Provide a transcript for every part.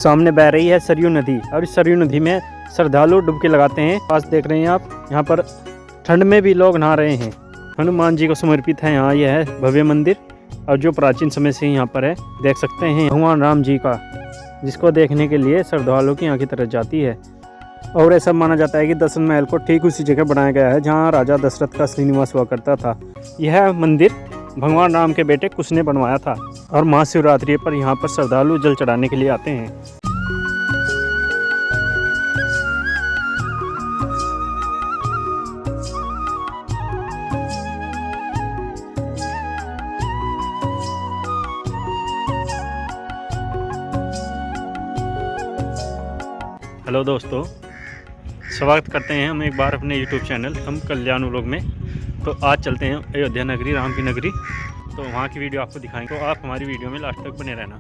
सामने बह रही है सरयू नदी और इस सरयू नदी में श्रद्धालु डुबकी लगाते हैं। पास देख रहे हैं आप, यहाँ पर ठंड में भी लोग नहा रहे हैं। हनुमान जी को समर्पित है यहाँ यह है भव्य मंदिर, और जो प्राचीन समय से यहाँ पर है। देख सकते हैं भगवान राम जी का, जिसको देखने के लिए श्रद्धालुओं की आंखें तरस जाती है। और ऐसा माना जाता है कि दशरथ महल को ठीक उसी जगह बनाया गया है जहाँ राजा दशरथ का असली निवास हुआ करता था। यह मंदिर भगवान राम के बेटे कुश ने बनवाया था, और महाशिवरात्रि पर यहाँ पर श्रद्धालु जल चढ़ाने के लिए आते हैं। हेलो दोस्तों, स्वागत करते हैं हम एक बार अपने YouTube चैनल हम कल्याण व्लॉग में। तो आज चलते हैं अयोध्या नगरी, राम की नगरी। तो वहाँ की वीडियो आपको दिखाएंगे, तो आप हमारी वीडियो में लास्ट तक बने रहना।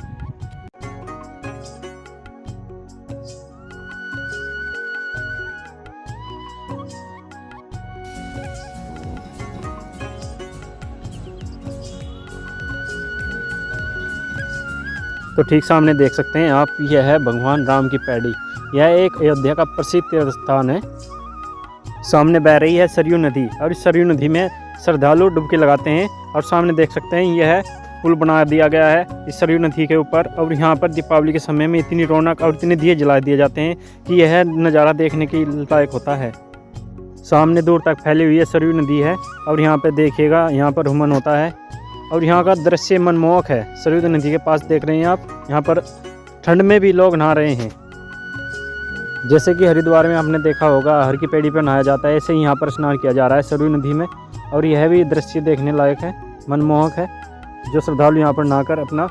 तो ठीक सामने देख सकते हैं आप, यह है भगवान राम की पैड़ी। यह एक अयोध्या का प्रसिद्ध तीर्थ स्थान है। सामने बह रही है सरयू नदी और इस सरयू नदी में श्रद्धालु डुबकी लगाते हैं। और सामने देख सकते हैं यह पुल बना दिया गया है इस सरयू नदी के ऊपर। और यहाँ पर दीपावली के समय में इतनी रौनक और इतने दिए जला दिए जाते हैं कि यह नज़ारा देखने के लायक होता है। सामने दूर तक फैली हुई है सरयू नदी है, और यहाँ पर देखिएगा यहाँ पर हुमन होता है, और यहाँ का दृश्य मनमोहक है। सरयू नदी के पास देख रहे हैं आप, यहाँ पर ठंड में भी लोग नहा रहे हैं। जैसे कि हरिद्वार में आपने देखा होगा हर की पैड़ी पर नहाया जाता है, ऐसे ही यहाँ पर स्नान किया जा रहा है सरयू नदी में। और यह भी दृश्य देखने लायक है, मनमोहक है। जो श्रद्धालु यहाँ पर नहाकर अपना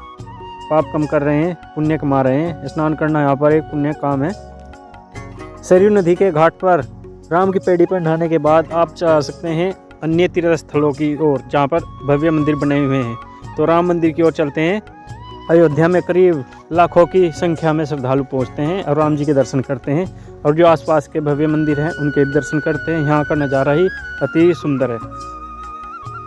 पाप कम कर रहे हैं, पुण्य कमा रहे हैं। स्नान करना यहाँ पर एक पुण्य काम है। सरयू नदी के घाट पर राम की पैड़ी पर नहाने के बाद आप जा सकते हैं अन्य तीर्थ स्थलों की ओर, जहाँ पर भव्य मंदिर बने हुए हैं। तो राम मंदिर की ओर चलते हैं। अयोध्या में करीब लाखों की संख्या में श्रद्धालु पहुंचते हैं और राम जी के दर्शन करते हैं, और जो आसपास के भव्य मंदिर हैं उनके भी दर्शन करते हैं। यहाँ का नज़ारा ही अति सुंदर है।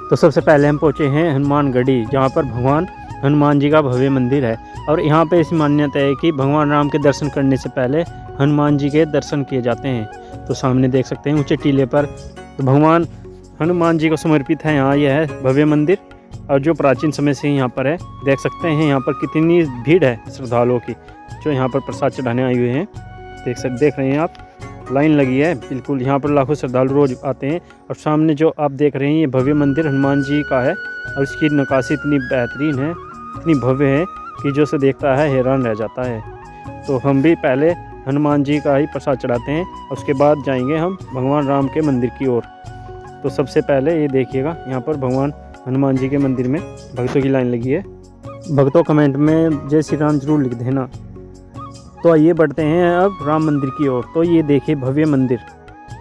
तो सबसे पहले हम पहुँचे हैं हनुमानगढ़ी, जहाँ पर भगवान हनुमान जी का भव्य मंदिर है। और यहाँ पे ऐसी मान्यता है कि भगवान राम के दर्शन करने से पहले हनुमान जी के दर्शन किए जाते हैं। तो सामने देख सकते हैं ऊँचे टीले पर तो भगवान हनुमान जी को समर्पित है यहाँ यह है भव्य मंदिर, और जो प्राचीन समय से यहाँ पर है। देख सकते हैं यहाँ पर कितनी भीड़ है श्रद्धालुओं की, जो यहाँ पर प्रसाद चढ़ाने आए हुए हैं। देख रहे हैं आप, लाइन लगी है बिल्कुल। यहाँ पर लाखों श्रद्धालु रोज आते हैं। और सामने जो आप देख रहे हैं ये भव्य मंदिर हनुमान जी का है, और इसकी नक्काशी इतनी बेहतरीन है, इतनी भव्य है कि जो से देखता है हैरान रह जाता है। तो हम भी पहले हनुमान जी का ही प्रसाद चढ़ाते हैं, और उसके बाद जाएंगे हम भगवान राम के मंदिर की ओर। तो सबसे पहले ये देखिएगा, यहाँ पर भगवान हनुमान जी के मंदिर में भक्तों की लाइन लगी है। भक्तों कमेंट में जय श्री राम जरूर लिख देना। तो आइए बढ़ते हैं अब राम मंदिर की ओर। तो ये देखिए भव्य मंदिर,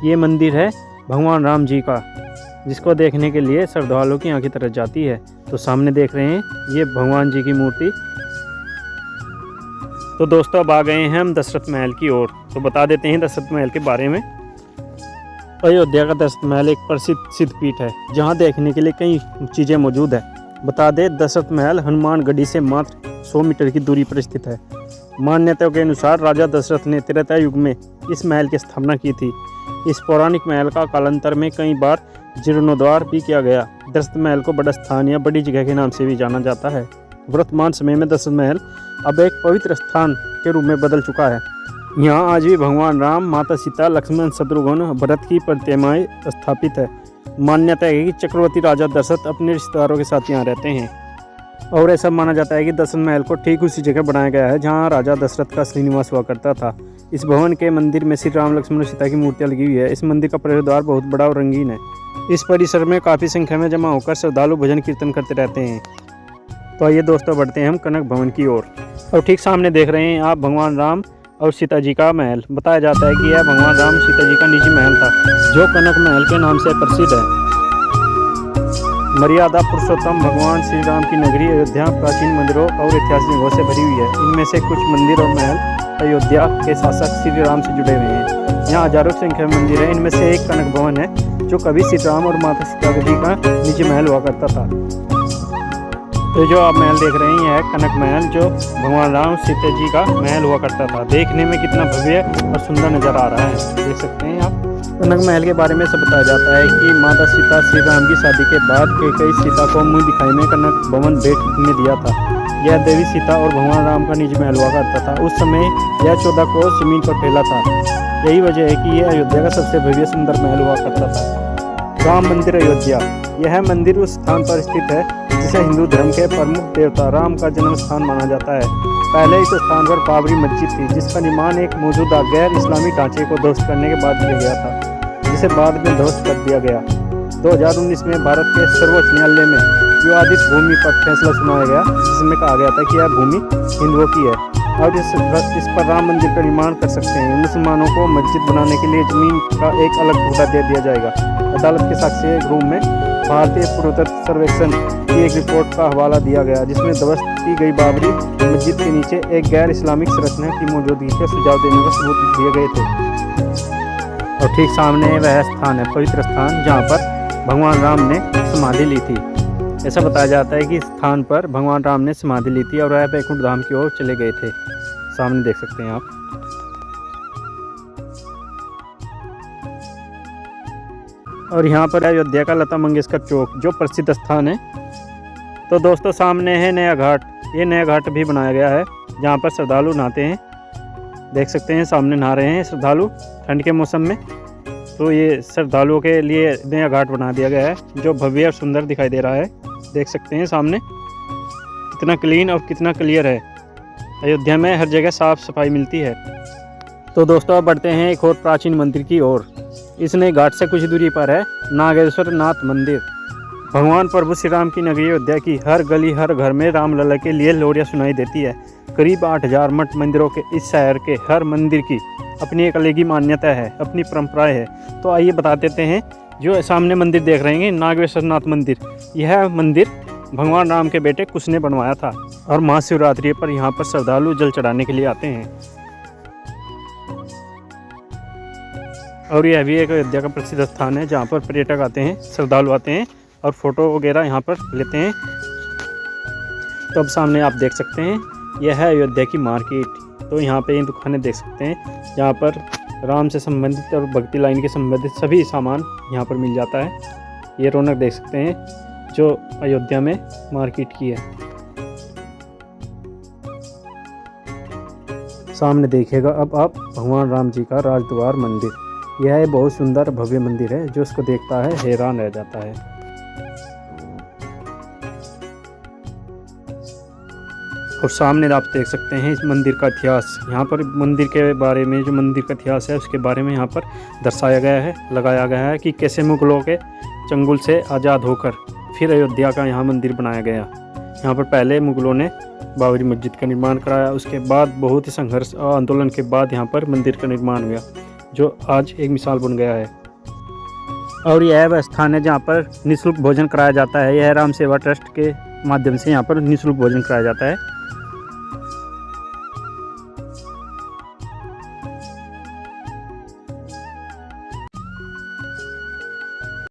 ये मंदिर है भगवान राम जी का, जिसको देखने के लिए श्रद्धालुओं की आंखें तरस जाती है। तो सामने देख रहे हैं ये भगवान जी की मूर्ति। तो दोस्तों अब आ गए हैं हम दशरथ महल की ओर। तो बता देते हैं दशरथ महल के बारे में। अयोध्या का दशरथ महल एक प्रसिद्ध सिद्धपीठ है, जहां देखने के लिए कई चीज़ें मौजूद है। बता दें दशरथ महल हनुमानगढ़ी से मात्र 100 मीटर की दूरी पर स्थित है। मान्यताओं के अनुसार राजा दशरथ ने त्रेता युग में इस महल की स्थापना की थी। इस पौराणिक महल का कालांतर में कई बार जीर्णोद्धार भी किया गया। दशरथ महल को बड़ा स्थान या बड़ी जगह के नाम से भी जाना जाता है। वर्तमान समय में दशरथ महल अब एक पवित्र स्थान के रूप में बदल चुका है। यहाँ आज भी भगवान राम, माता सीता, लक्ष्मण, शत्रुघ्न, भरत की प्रतिमाएं स्थापित है। मान्यता है कि चक्रवर्ती राजा दशरथ अपने रिश्तेदारों के साथ यहाँ रहते हैं। और ऐसा माना जाता है कि दशरथ महल को ठीक उसी जगह बनाया गया है जहाँ राजा दशरथ का असली निवास हुआ करता था। इस भवन के मंदिर में श्री राम, लक्ष्मण और सीता की मूर्तियाँ लगी हुई है। इस मंदिर का प्रवेश द्वार बहुत बड़ा और रंगीन है। इस परिसर में काफ़ी संख्या में जमा होकर श्रद्धालु भजन कीर्तन करते रहते हैं। तो आइए दोस्तों बढ़ते हैं हम कनक भवन की ओर। और ठीक सामने देख रहे हैं आप भगवान राम और सीता जी का महल। बताया जाता है कि यह भगवान राम सीता जी का निजी महल था, जो कनक महल के नाम से प्रसिद्ध है। मर्यादा पुरुषोत्तम भगवान श्री राम की नगरी अयोध्या प्राचीन मंदिरों और ऐतिहासिक जगहों से भरी हुई है। इनमें से कुछ मंदिर और महल अयोध्या के शासक श्री राम से जुड़े हुए हैं। यहाँ हजारों की संख्या में मंदिर है। इनमें से एक कनक भवन है, जो कभी श्री राम और माता सीता जी का निजी महल हुआ करता था। तो जो आप महल देख रहे हैं यह है कनक महल, जो भगवान राम सीता जी का महल हुआ करता था। देखने में कितना भव्य और सुंदर नज़र आ रहा है, देख सकते हैं आप। कनक महल के बारे में सब बताया जाता है कि माता सीता श्री राम की शादी के बाद कैकेयी सीता को मुँह दिखाई में कनक भवन भेंट में दिया था। यह देवी सीता और भगवान राम का निज महल हुआ करता था। उस समय यह 14 कोस जमीन पर फैला था। यही वजह है कि यह अयोध्या का सबसे भव्य सुंदर महल हुआ करता था। राम मंदिर अयोध्या, यह मंदिर उस स्थान पर स्थित है जिसे हिंदू धर्म के प्रमुख देवता राम का जन्म स्थान माना जाता है। पहले इस स्थान पर बाबरी मस्जिद थी, जिसका निर्माण एक मौजूदा गैर इस्लामी ढांचे को ध्वस्त करने के बाद किया गया था, जिसे बाद में ध्वस्त कर दिया गया। 2019 में भारत के सर्वोच्च न्यायालय में विवादित भूमि पर फैसला सुनाया गया, जिसमें कहा गया था कि यह भूमि हिंदुओं की है और इस पर राम मंदिर का निर्माण कर सकते हैं। मुसलमानों को मस्जिद बनाने के लिए जमीन का एक अलग टुकड़ा दे दिया जाएगा। अदालत के साक्ष्य रूम में भारतीय पुरातत्व सर्वेक्षण की एक रिपोर्ट का हवाला दिया गया, जिसमें ध्वस्त की गई बाबरी मस्जिद के नीचे एक गैर इस्लामिक संरचना की मौजूदगी का सुझाव देने का सबूत दिए गए थे। और ठीक सामने वह स्थान है, पवित्र स्थान, जहाँ पर भगवान राम ने समाधि ली थी। ऐसा बताया जाता है कि इस स्थान पर भगवान राम ने समाधि ली थी और वह बैकुंठ धाम की ओर चले गए थे। सामने देख सकते हैं आप। और यहाँ पर अयोध्या का लता मंगेशकर चौक, जो प्रसिद्ध स्थान है। तो दोस्तों सामने है नया घाट। ये नया घाट भी बनाया गया है, जहाँ पर श्रद्धालु नहाते हैं। देख सकते हैं सामने नहा रहे हैं श्रद्धालु ठंड के मौसम में। तो ये श्रद्धालुओं के लिए नया घाट बना दिया गया है, जो भव्य और सुंदर दिखाई दे रहा है। देख सकते हैं सामने कितना क्लीन और कितना क्लियर है। अयोध्या में हर जगह साफ सफाई मिलती है। तो दोस्तों अब बढ़ते हैं एक और प्राचीन मंदिर की ओर। इस नए घाट से कुछ दूरी पर है नागेश्वर नाथ मंदिर। भगवान प्रभु श्री राम की नगरी अयोध्या की हर गली हर घर में रामलला के लिए लोरियां सुनाई देती है। करीब 8000 मठ मंदिरों के इस शहर के हर मंदिर की अपनी एक अलग ही मान्यता है, अपनी परंपराएं है। तो आइए बता देते हैं। जो सामने मंदिर देख रहे हैं नागेश्वर नाथ मंदिर, यह मंदिर भगवान राम के बेटे कुश ने बनवाया था और महाशिवरात्रि पर यहाँ पर श्रद्धालु जल चढ़ाने के लिए आते हैं। और यह भी एक अयोध्या का प्रसिद्ध स्थान है, जहाँ पर पर्यटक आते हैं, श्रद्धालु आते हैं और फोटो वगैरह यहाँ पर लेते हैं। तो अब सामने आप देख सकते हैं यह है अयोध्या की मार्केट। तो यहाँ पे दुकानें देख सकते हैं, जहाँ पर राम से संबंधित और भक्ति लाइन के संबंधित सभी सामान यहाँ पर मिल जाता है। ये रौनक देख सकते हैं जो अयोध्या में मार्केट की है। सामने देखिएगा अब आप भगवान राम जी का राजद्वार मंदिर। यह एक बहुत सुंदर भव्य मंदिर है, जो इसको देखता है हैरान रह जाता है। और सामने आप देख सकते हैं इस मंदिर का इतिहास। यहाँ पर मंदिर के बारे में, जो मंदिर का इतिहास है उसके बारे में यहाँ पर दर्शाया गया है, लगाया गया है कि कैसे मुगलों के चंगुल से आज़ाद होकर फिर अयोध्या का यहाँ मंदिर बनाया गया। यहाँ पर पहले मुगलों ने बाबरी मस्जिद का निर्माण कराया, उसके बाद बहुत ही संघर्ष और आंदोलन के बाद यहाँ पर मंदिर का निर्माण हुआ, जो आज एक मिसाल बन गया है। और यह वह स्थान है जहाँ पर निःशुल्क भोजन कराया जाता है। यह राम सेवा ट्रस्ट के माध्यम से यहाँ पर निःशुल्क भोजन कराया जाता है।